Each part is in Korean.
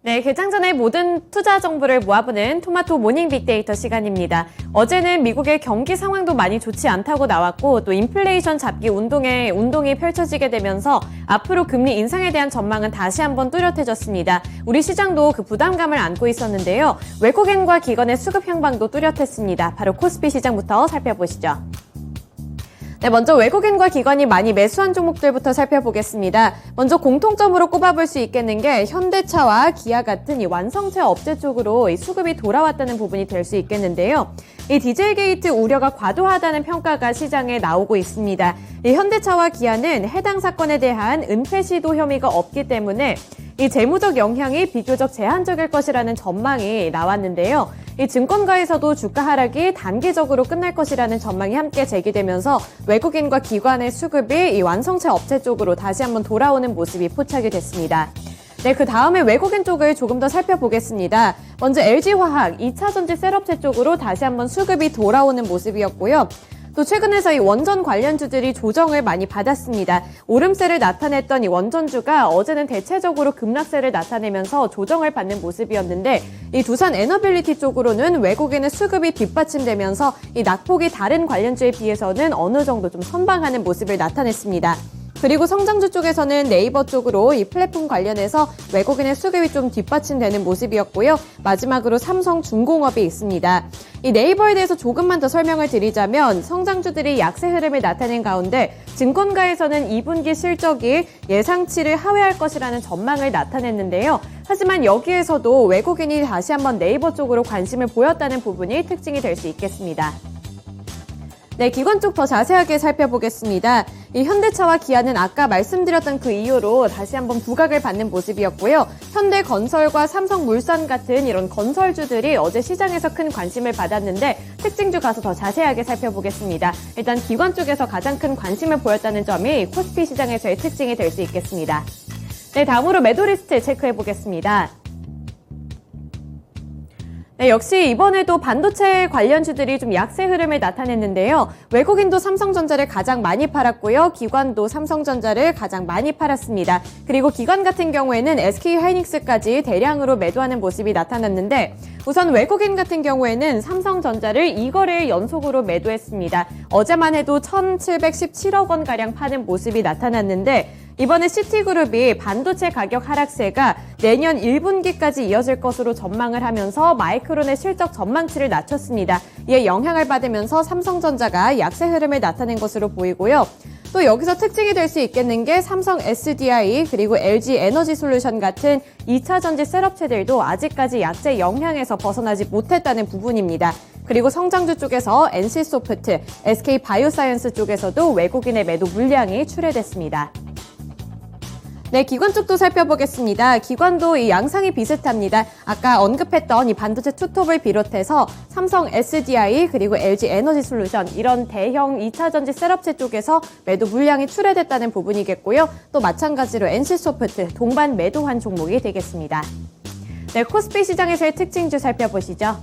네, 개장 전에 모든 투자 정보를 모아보는 토마토 모닝 빅데이터 시간입니다. 어제는 미국의 경기 상황도 많이 좋지 않다고 나왔고 또 인플레이션 잡기 운동이 펼쳐지게 되면서 앞으로 금리 인상에 대한 전망은 다시 한번 뚜렷해졌습니다. 우리 시장도 그 부담감을 안고 있었는데요. 외국인과 기관의 수급 향방도 뚜렷했습니다. 바로 코스피 시장부터 살펴보시죠. 네, 먼저 외국인과 기관이 많이 매수한 종목들부터 살펴보겠습니다. 먼저 공통점으로 꼽아볼 수 있겠는 게 현대차와 기아 같은 이 완성체 업체 쪽으로 이 수급이 돌아왔다는 부분이 될 수 있겠는데요. 이 디젤 게이트 우려가 과도하다는 평가가 시장에 나오고 있습니다. 이 현대차와 기아는 해당 사건에 대한 은폐 시도 혐의가 없기 때문에 이 재무적 영향이 비교적 제한적일 것이라는 전망이 나왔는데요. 이 증권가에서도 주가 하락이 단기적으로 끝날 것이라는 전망이 함께 제기되면서 외국인과 기관의 수급이 이 완성체 업체 쪽으로 다시 한번 돌아오는 모습이 포착이 됐습니다. 네, 그 다음에 외국인 쪽을 조금 더 살펴보겠습니다. 먼저 LG화학 2차전지 셀업체 쪽으로 다시 한번 수급이 돌아오는 모습이었고요. 또 최근에서 이 원전 관련주들이 조정을 많이 받았습니다. 오름세를 나타냈던 이 원전주가 어제는 대체적으로 급락세를 나타내면서 조정을 받는 모습이었는데 이 두산 에너빌리티 쪽으로는 외국인의 수급이 뒷받침되면서 이 낙폭이 다른 관련주에 비해서는 어느 정도 좀 선방하는 모습을 나타냈습니다. 그리고 성장주 쪽에서는 네이버 쪽으로 이 플랫폼 관련해서 외국인의 수급이 좀 뒷받침되는 모습이었고요. 마지막으로 삼성중공업이 있습니다. 이 네이버에 대해서 조금만 더 설명을 드리자면 성장주들이 약세 흐름을 나타낸 가운데 증권가에서는 2분기 실적이 예상치를 하회할 것이라는 전망을 나타냈는데요. 하지만 여기에서도 외국인이 다시 한번 네이버 쪽으로 관심을 보였다는 부분이 특징이 될 수 있겠습니다. 네, 기관 쪽 더 자세하게 살펴보겠습니다. 이 현대차와 기아는 아까 말씀드렸던 그 이유로 다시 한번 부각을 받는 모습이었고요. 현대건설과 삼성물산 같은 이런 건설주들이 어제 시장에서 큰 관심을 받았는데 특징주 가서 더 자세하게 살펴보겠습니다. 일단 기관 쪽에서 가장 큰 관심을 보였다는 점이 코스피 시장에서의 특징이 될 수 있겠습니다. 네, 다음으로 매도 리스트 체크해 보겠습니다. 네, 역시 이번에도 반도체 관련주들이 좀 약세 흐름을 나타냈는데요. 외국인도 삼성전자를 가장 많이 팔았고요. 기관도 삼성전자를 가장 많이 팔았습니다. 그리고 기관 같은 경우에는 SK하이닉스까지 대량으로 매도하는 모습이 나타났는데 우선 외국인 같은 경우에는 삼성전자를 2거래일 연속으로 매도했습니다. 어제만 해도 1,717억 원가량 파는 모습이 나타났는데 이번에 시티그룹이 반도체 가격 하락세가 내년 1분기까지 이어질 것으로 전망을 하면서 마이크론의 실적 전망치를 낮췄습니다. 이에 영향을 받으면서 삼성전자가 약세 흐름을 나타낸 것으로 보이고요. 또 여기서 특징이 될 수 있겠는 게 삼성 SDI 그리고 LG 에너지 솔루션 같은 2차전지 셋업체들도 아직까지 약세 영향에서 벗어나지 못했다는 부분입니다. 그리고 성장주 쪽에서 NC소프트, SK바이오사이언스 쪽에서도 외국인의 매도 물량이 출회됐습니다. 네, 기관 쪽도 살펴보겠습니다. 기관도 이 양상이 비슷합니다. 아까 언급했던 이 반도체 투톱을 비롯해서 삼성 SDI 그리고 LG 에너지 솔루션 이런 대형 2차전지 셋업체 쪽에서 매도 물량이 출회됐다는 부분이겠고요. 또 마찬가지로 NC소프트 동반 매도한 종목이 되겠습니다. 네, 코스피 시장에서의 특징주 살펴보시죠.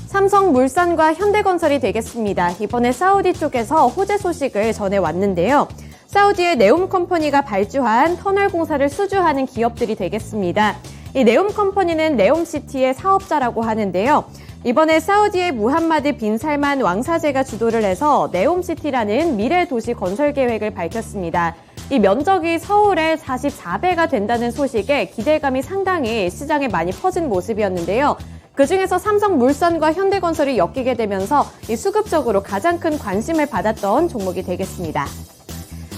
삼성물산과 현대건설이 되겠습니다. 이번에 사우디 쪽에서 호재 소식을 전해왔는데요. 사우디의 네움 컴퍼니가 발주한 터널 공사를 수주하는 기업들이 되겠습니다. 이 네움 컴퍼니는 네움시티의 사업자라고 하는데요. 이번에 사우디의 무함마드 빈 살만 왕사제가 주도를 해서 네움시티라는 미래 도시 건설 계획을 밝혔습니다. 이 면적이 서울의 44배가 된다는 소식에 기대감이 상당히 시장에 많이 퍼진 모습이었는데요. 그중에서 삼성물산과 현대건설이 엮이게 되면서 이 수급적으로 가장 큰 관심을 받았던 종목이 되겠습니다.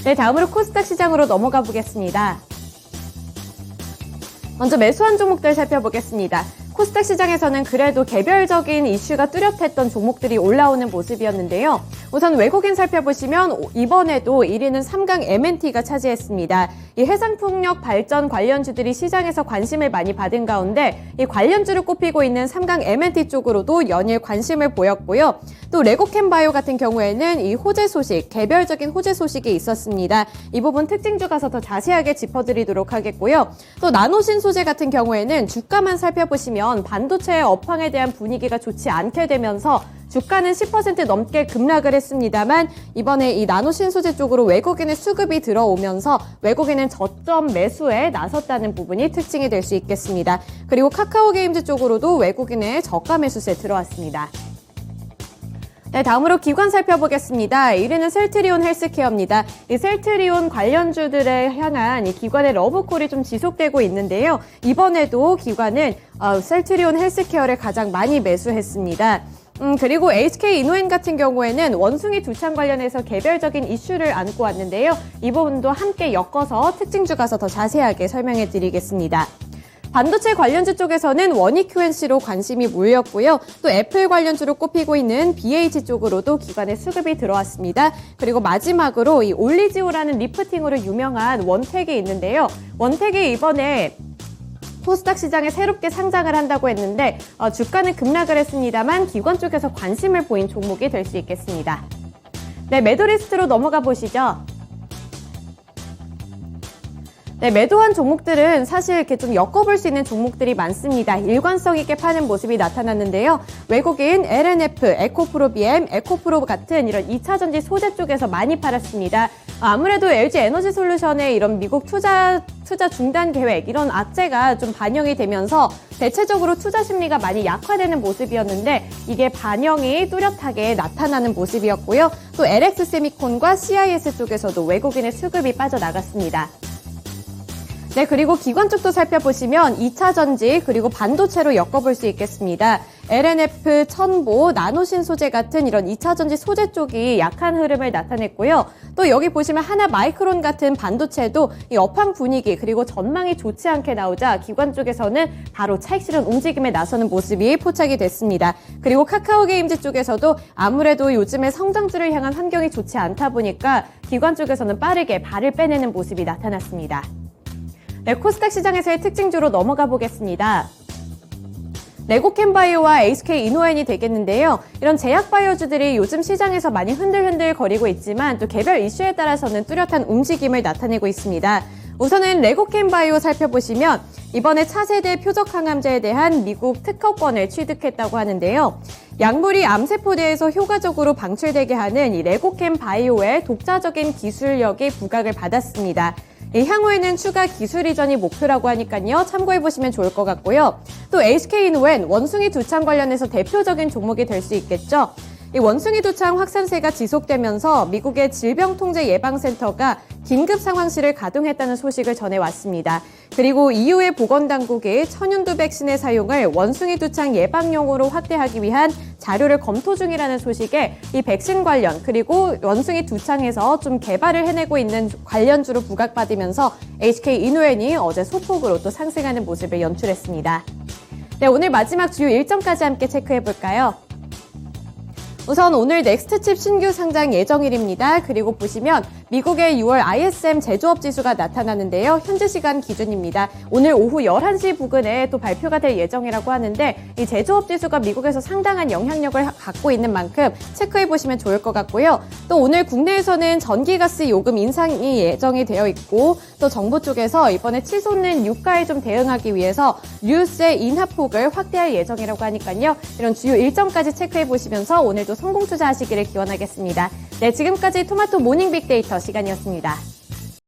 네, 다음으로 코스닥 시장으로 넘어가 보겠습니다. 먼저 매수한 종목들 살펴보겠습니다. 코스닥 시장에서는 그래도 개별적인 이슈가 뚜렷했던 종목들이 올라오는 모습이었는데요. 우선 외국인 살펴보시면 이번에도 1위는 삼강 M&T가 차지했습니다. 이 해상풍력 발전 관련주들이 시장에서 관심을 많이 받은 가운데 이 관련주를 꼽히고 있는 삼강 M&T 쪽으로도 연일 관심을 보였고요. 또 레고캠바이오 같은 경우에는 이 호재 소식, 개별적인 호재 소식이 있었습니다. 이 부분 특징주 가서 더 자세하게 짚어드리도록 하겠고요. 또 나노신소재 같은 경우에는 주가만 살펴보시면 반도체의 업황에 대한 분위기가 좋지 않게 되면서 주가는 10% 넘게 급락을 했습니다만 이번에 이 나노 신소재 쪽으로 외국인의 수급이 들어오면서 외국인은 저점 매수에 나섰다는 부분이 특징이 될 수 있겠습니다. 그리고 카카오 게임즈 쪽으로도 외국인의 저가 매수세 들어왔습니다. 네, 다음으로 기관 살펴보겠습니다. 1위는 셀트리온 헬스케어입니다. 이 셀트리온 관련주들에 향한 이 기관의 러브콜이 좀 지속되고 있는데요. 이번에도 기관은 셀트리온 헬스케어를 가장 많이 매수했습니다. 그리고 HK 이노엔 같은 경우에는 원숭이 두창 관련해서 개별적인 이슈를 안고 왔는데요. 이 부분도 함께 엮어서 특징주 가서 더 자세하게 설명해 드리겠습니다. 반도체 관련주 쪽에서는 원익 QNC로 관심이 몰렸고요. 또 애플 관련주로 꼽히고 있는 BH 쪽으로도 기관의 수급이 들어왔습니다. 그리고 마지막으로 이 올리지오라는 리프팅으로 유명한 원택이 있는데요. 원택이 이번에 코스닥 시장에 새롭게 상장을 한다고 했는데 주가는 급락을 했습니다만 기관 쪽에서 관심을 보인 종목이 될 수 있겠습니다. 네, 매도 리스트로 넘어가 보시죠. 네, 매도한 종목들은 사실 이렇게 좀 엮어볼 수 있는 종목들이 많습니다. 일관성 있게 파는 모습이 나타났는데요. 외국인 LNF, 에코프로비엠, 에코프로 같은 이런 2차전지 소재 쪽에서 많이 팔았습니다. 아무래도 LG 에너지 솔루션의 이런 미국 투자 중단 계획, 이런 악재가 좀 반영이 되면서 대체적으로 투자 심리가 많이 약화되는 모습이었는데 이게 반영이 뚜렷하게 나타나는 모습이었고요. 또 LX 세미콘과 CIS 쪽에서도 외국인의 수급이 빠져나갔습니다. 네, 그리고 기관 쪽도 살펴보시면 2차 전지 그리고 반도체로 엮어볼 수 있겠습니다. LNF, 첨보, 나노신소재 같은 이런 2차 전지 소재 쪽이 약한 흐름을 나타냈고요. 또 여기 보시면 하나 마이크론 같은 반도체도 이 업황 분위기 그리고 전망이 좋지 않게 나오자 기관 쪽에서는 바로 차익 실현 움직임에 나서는 모습이 포착이 됐습니다. 그리고 카카오 게임즈 쪽에서도 아무래도 요즘에 성장주를 향한 환경이 좋지 않다 보니까 기관 쪽에서는 빠르게 발을 빼내는 모습이 나타났습니다. 네, 코스닥 시장에서의 특징주로 넘어가 보겠습니다. 레고캠바이오와 HK 이노엔이 되겠는데요. 이런 제약바이오주들이 요즘 시장에서 많이 흔들흔들 거리고 있지만 또 개별 이슈에 따라서는 뚜렷한 움직임을 나타내고 있습니다. 우선은 레고캠바이오 살펴보시면 이번에 차세대 표적항암제에 대한 미국 특허권을 취득했다고 하는데요. 약물이 암세포대에서 효과적으로 방출되게 하는 이 레고캠바이오의 독자적인 기술력이 부각을 받았습니다. 향후에는 추가 기술 이전이 목표라고 하니까요. 참고해보시면 좋을 것 같고요. 또 HK이노엔 원숭이 두창 관련해서 대표적인 종목이 될 수 있겠죠. 이 원숭이 두창 확산세가 지속되면서 미국의 질병통제예방센터가 긴급 상황실을 가동했다는 소식을 전해왔습니다. 그리고 EU의 보건당국이 천연두 백신의 사용을 원숭이 두창 예방용으로 확대하기 위한 자료를 검토 중이라는 소식에 이 백신 관련 그리고 원숭이 두창에서 좀 개발을 해내고 있는 관련주로 부각받으면서 HK 이노엔이 어제 소폭으로 또 상승하는 모습을 연출했습니다. 네, 오늘 마지막 주요 일정까지 함께 체크해볼까요? 우선 오늘 넥스트칩 신규 상장 예정일입니다. 그리고 보시면 미국의 6월 ISM 제조업 지수가 나타나는데요. 현지 시간 기준입니다. 오늘 오후 11시 부근에 또 발표가 될 예정이라고 하는데 이 제조업 지수가 미국에서 상당한 영향력을 갖고 있는 만큼 체크해보시면 좋을 것 같고요. 또 오늘 국내에서는 전기가스 요금 인상이 예정이 되어 있고 또 정부 쪽에서 이번에 치솟는 유가에 좀 대응하기 위해서 유세 인하폭을 확대할 예정이라고 하니까요. 이런 주요 일정까지 체크해보시면서 오늘도 성공 투자하시기를 기원하겠습니다. 네, 지금까지 토마토 모닝 빅데이터 시간이었습니다.